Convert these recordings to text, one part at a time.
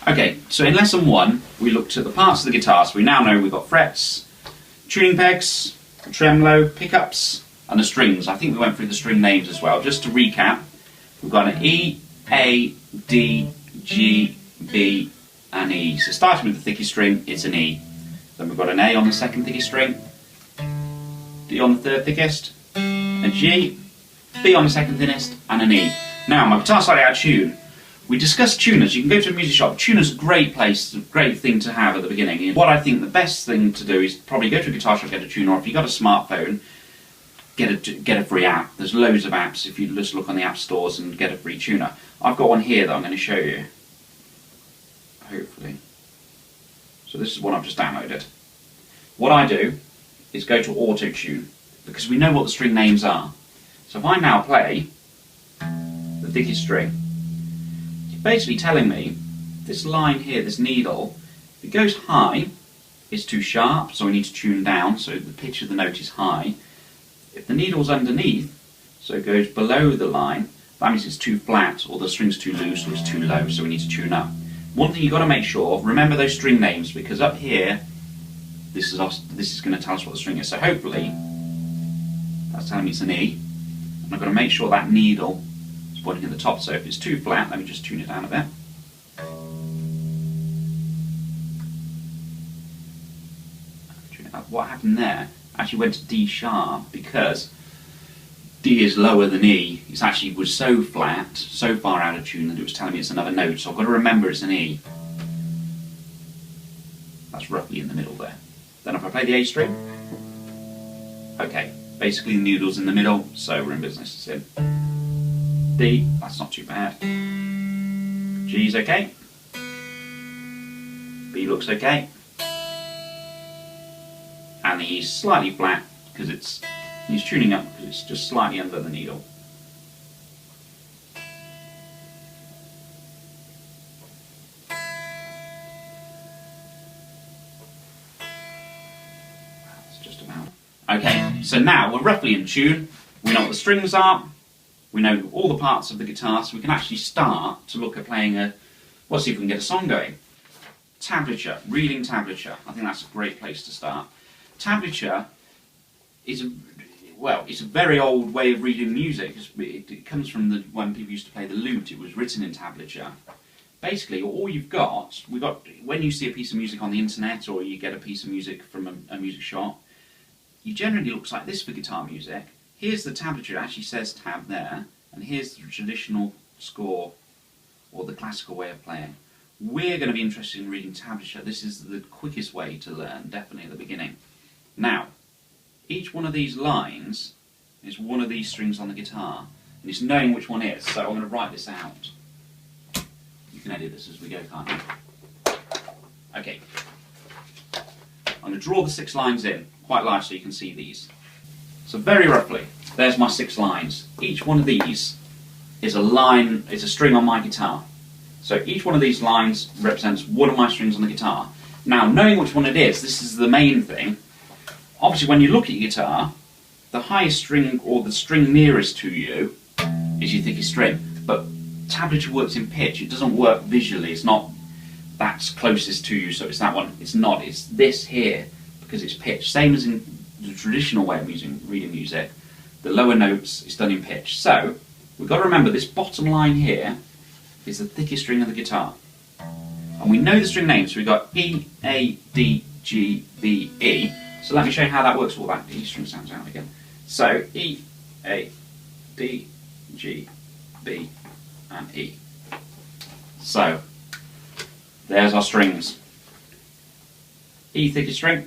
Okay, so in lesson 1, we looked at the parts of the guitar. So we now know we've got frets, tuning pegs, tremolo, pickups, and the strings. I think we went through the string names as well. Just to recap, we've got an E, A, D, G, B, and E. So starting with the thickest string, it's an E. Then we've got an A on the second thickest string, D on the third thickest, a G, B on the second thinnest, and an E. Now, my guitar's slightly out of tune. We discussed tuners. You can go to a music shop. Tuner's a great place, a great thing to have at the beginning. What I think the best thing to do is probably go to a guitar shop, get a tuner, or if you've got a smartphone, get a free app. There's loads of apps if you just look on the app stores and get a free tuner. I've got one here that I'm going to show you, hopefully. So this is one I've just downloaded. What I do is go to auto tune, because we know what the string names are. So if I now play the thickest string, it's basically telling me this line here, this needle, if it goes high, it's too sharp, so we need to tune down so the pitch of the note is high. If the needle's underneath, so it goes below the line, that means it's too flat, or the string's too loose, or it's too low, so we need to tune up. One thing you've got to make sure, remember those string names, because up here, this is going to tell us what the string is. So hopefully, that's telling me it's an E, and I've got to make sure that needle is pointing at the top, so if it's too flat, let me just tune it down a bit. Tune it up. What happened there actually went to D sharp, because D is lower than E. It actually was so flat, so far out of tune that it was telling me it's another note, so I've got to remember it's an E. That's roughly in the middle there. Then if I play the A string, okay, basically the needle's in the middle, so we're in business. It's in D, that's not too bad. G's okay. B looks okay. And the E's slightly flat, because he's tuning up because it's just slightly under the needle. That's just about. Okay, so now we're roughly in tune. We know what the strings are. We know all the parts of the guitar, so we can actually start to look at playing let's see if we can get a song going. Tablature, reading tablature. I think that's a great place to start. Tablature is it's a very old way of reading music. It comes from when people used to play the lute. It was written in tablature. Basically, all we've got when you see a piece of music on the internet or you get a piece of music from a music shop, it generally looks like this for guitar music. Here's the tablature, it actually says tab there, and here's the traditional score, or the classical way of playing. We're going to be interested in reading tablature. This is the quickest way to learn, definitely at the beginning. Now, each one of these lines is one of these strings on the guitar, and it's knowing which one is, so I'm going to write this out. You can edit this as we go, can't you? Okay. I'm going to draw the 6 lines in, quite large so you can see these. So very roughly, there's my 6 lines. Each one of these is a string on my guitar. So each one of these lines represents one of my strings on the guitar. Now, knowing which one it is, this is the main thing. Obviously, when you look at your guitar, the highest string, or the string nearest to you, is your thickest string. But tablature works in pitch. It doesn't work visually. It's not that's closest to you, so it's that one. It's not. It's this here, because it's pitch. Same as in the traditional way of reading music. The lower notes is done in pitch. So, we've got to remember this bottom line here is the thickest string of the guitar. And we know the string names, so we've got E, A, D, G, B, E. So let me show you how that works, all that E string sounds out again. So, E, A, D, G, B, and E. So, there's our strings. E thickest string,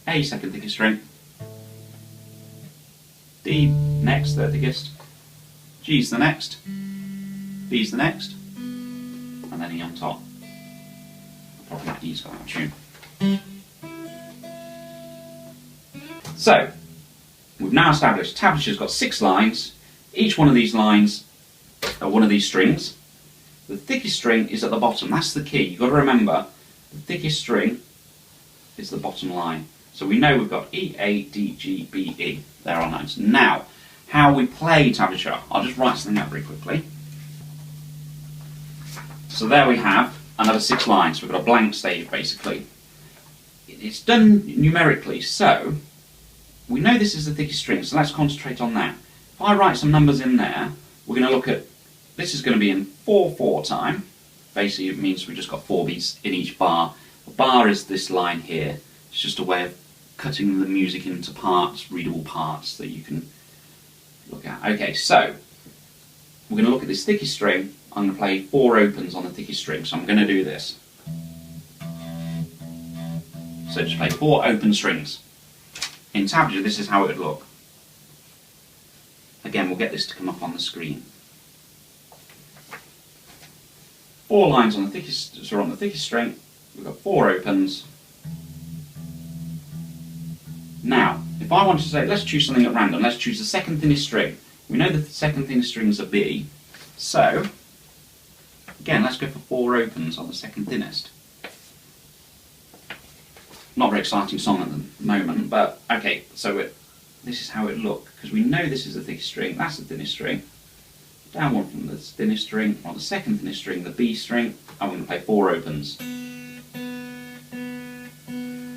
A second thickest string, D next, third thickest, G's the next, B's the next, and then E on top. Probably that E's got out of tune. So, we've now established tablature's got 6 lines. Each one of these lines are one of these strings. The thickest string is at the bottom. That's the key. You've got to remember, the thickest string is the bottom line. So we know we've got E, A, D, G, B, E. There are notes. Now, how we play tablature. I'll just write something out very quickly. So there we have another 6 lines. We've got a blank stave basically. It's done numerically, so we know this is the thickest string, so let's concentrate on that. If I write some numbers in there, we're going to look at, this is going to be in 4/4 time. Basically it means we've just got 4 beats in each bar. A bar is this line here. It's just a way of cutting the music into parts, readable parts that you can look at. Okay, so we're going to look at this thickest string. I'm going to play 4 opens on the thickest string, so I'm going to do this. So just play 4 open strings. In tablature, this is how it would look. Again, we'll get this to come up on the screen. 4 lines on the thickest, so on the thickest string. We've got 4 opens. Now, if I wanted to say, let's choose something at random. Let's choose the second thinnest string. We know the second thinnest string is a B. So, again, let's go for 4 opens on the second thinnest. Not very exciting song at the moment, but okay, so this is how it look, because we know this is the thickest string, that's the thinnest string. Down one from the thinnest string, on the second thinnest string, the B string, and we're going to play 4 opens.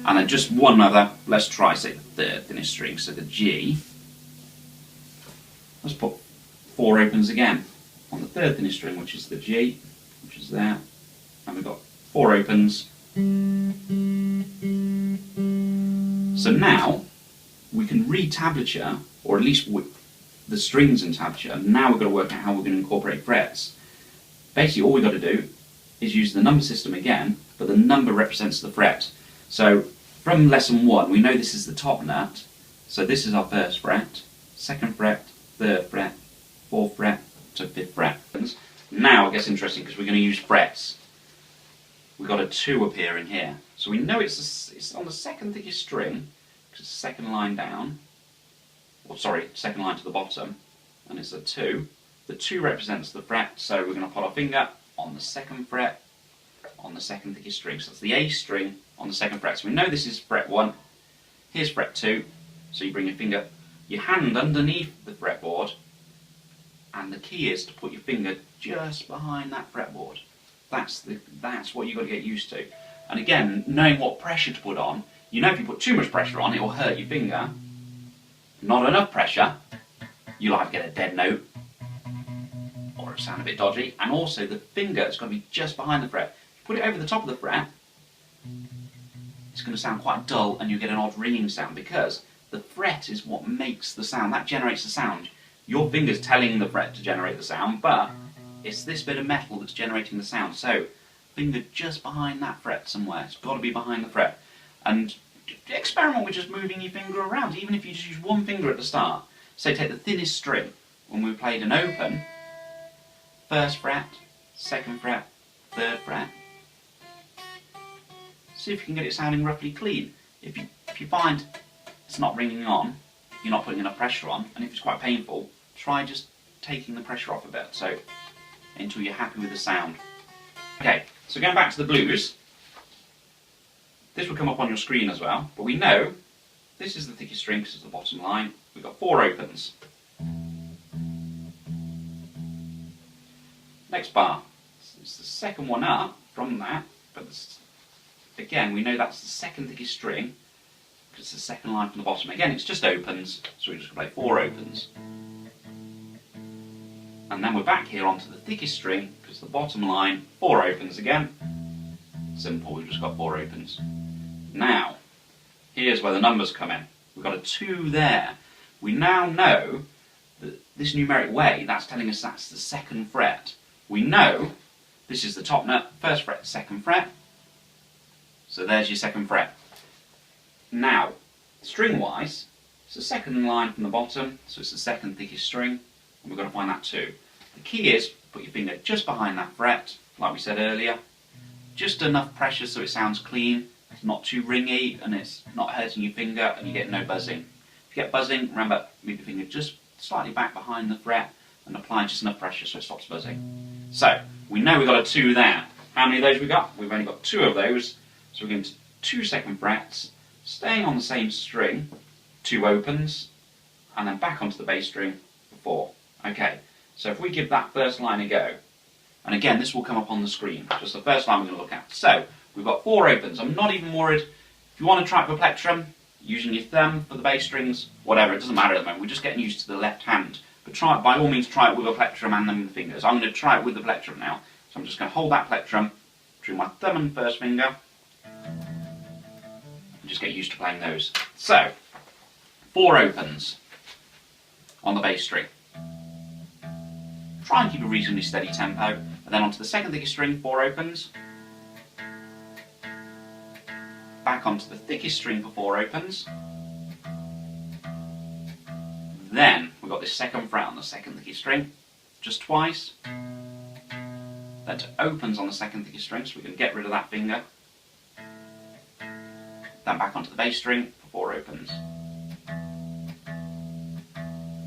And then just one other, let's try, say, the third thinnest string, so the G. Let's put 4 opens again on the third thinnest string, which is the G, which is there, and we've got 4 opens. So now we can read tablature, or at least the strings in tablature. Now we've got to work out how we're going to incorporate frets. Basically all we've got to do is use the number system again, but the number represents the fret. So from lesson 1 we know this is the top nut, so this is our first fret, second fret, third fret, fourth fret to fifth fret. Now it gets interesting because we're going to use frets. We've got a 2 appearing here. So we know it's on the second thickest string, because it's the second line down, or sorry, second line to the bottom, and it's a 2. The 2 represents the fret, so we're going to put our finger on the second fret, on the second thickest string. So it's the A string on the second fret. So we know this is fret 1, here's fret 2, so you bring your hand underneath the fretboard, and the key is to put your finger just behind that fretboard. That's what you've got to get used to. And again, knowing what pressure to put on, you know if you put too much pressure on, it will hurt your finger. Not enough pressure, you'll either get a dead note, or it'll sound a bit dodgy, and also the finger has got to be just behind the fret. If you put it over the top of the fret, it's going to sound quite dull, and you get an odd ringing sound, because the fret is what makes the sound, that generates the sound. Your finger's telling the fret to generate the sound, but it's this bit of metal that's generating the sound. So, finger just behind that fret somewhere. It's got to be behind the fret. And experiment with just moving your finger around, even if you just use one finger at the start. So take the thinnest string. When we played an open, first fret, second fret, third fret. See if you can get it sounding roughly clean. If you find it's not ringing on, you're not putting enough pressure on, and if it's quite painful, try just taking the pressure off a bit, so until you're happy with the sound. Okay, so going back to the blues, this will come up on your screen as well, but we know this is the thickest string because it's the bottom line. We've got 4 opens. Next bar, it's the second one up from that, but again we know that's the second thickest string because it's the second line from the bottom. Again, it's just opens, so we're just going to play 4 opens. And then we're back here onto the thickest string, because the bottom line, 4 opens again. Simple, we've just got 4 opens. Now, here's where the numbers come in. We've got a 2 there. We now know that this numeric way, that's telling us that's the second fret. We know this is the top nut, first fret, second fret. So there's your second fret. Now, string-wise, it's the second line from the bottom, so it's the second thickest string, and we've got to find that too. The key is, put your finger just behind that fret, like we said earlier, just enough pressure so it sounds clean, it's not too ringy, and it's not hurting your finger, and you get no buzzing. If you get buzzing, remember, move your finger just slightly back behind the fret, and apply just enough pressure so it stops buzzing. So, we know we've got a 2 there. How many of those we got? We've only got 2 of those, so we're going to 2 second frets, staying on the same string, 2 opens, and then back onto the bass string for 4. Okay, so if we give that first line a go, And again, this will come up on the screen, just the first line we're going to look at. So, we've got 4 opens. I'm not even worried. If you want to try it with a plectrum, using your thumb for the bass strings, whatever, it doesn't matter at the moment. We're just getting used to the left hand. But try it, by all means, try it with a plectrum and then with the fingers. I'm going to try it with the plectrum now. So I'm just going to hold that plectrum between my thumb and first finger. And just get used to playing those. So, 4 opens on the bass string. Try and keep a reasonably steady tempo. And then onto the second thickest string, 4 opens. Back onto the thickest string for 4 opens. Then we've got this second fret on the second thickest string, just twice. Then to opens on the second thickest string, so we can get rid of that finger. Then back onto the bass string for 4 opens.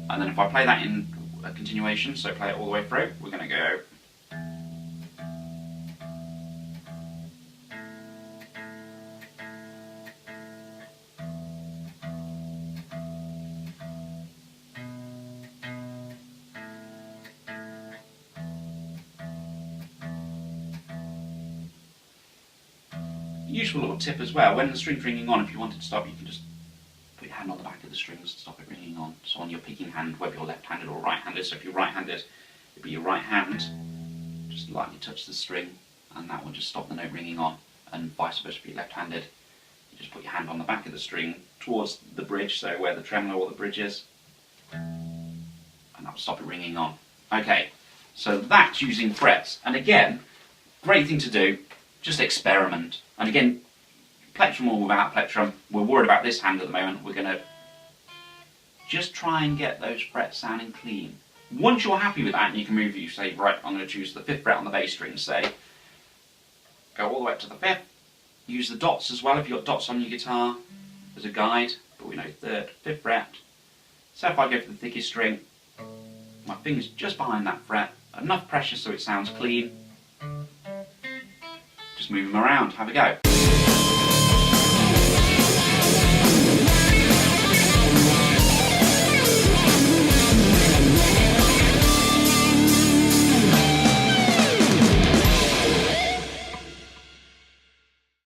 And then if I play that in a continuation, so play it all the way through, we're going to go. Useful little tip as well, when the string's ringing on, if you wanted to stop, you can just put your hand on the back of the strings to stop it ringing on. So on your picking hand, whether you're left-handed or right-handed, so if you're right-handed, it'd be your right hand, just lightly touch the string, and that will just stop the note ringing on, and vice versa if you're left-handed. You just put your hand on the back of the string towards the bridge, so where the tremolo or the bridge is, and that will stop it ringing on. Okay, so that's using frets, and again, great thing to do, just experiment. And again, plectrum or without plectrum, we're worried about this hand at the moment. We're going to just try and get those frets sounding clean. Once you're happy with that, and you can move, you say, right, I'm going to choose the 5th fret on the bass string, say, go all the way up to the 5th. Use the dots as well, if you've got dots on your guitar as a guide, but we know 3rd, 5th fret. So if I go for the thickest string, my finger's just behind that fret, enough pressure so it sounds clean. Just move them around, have a go.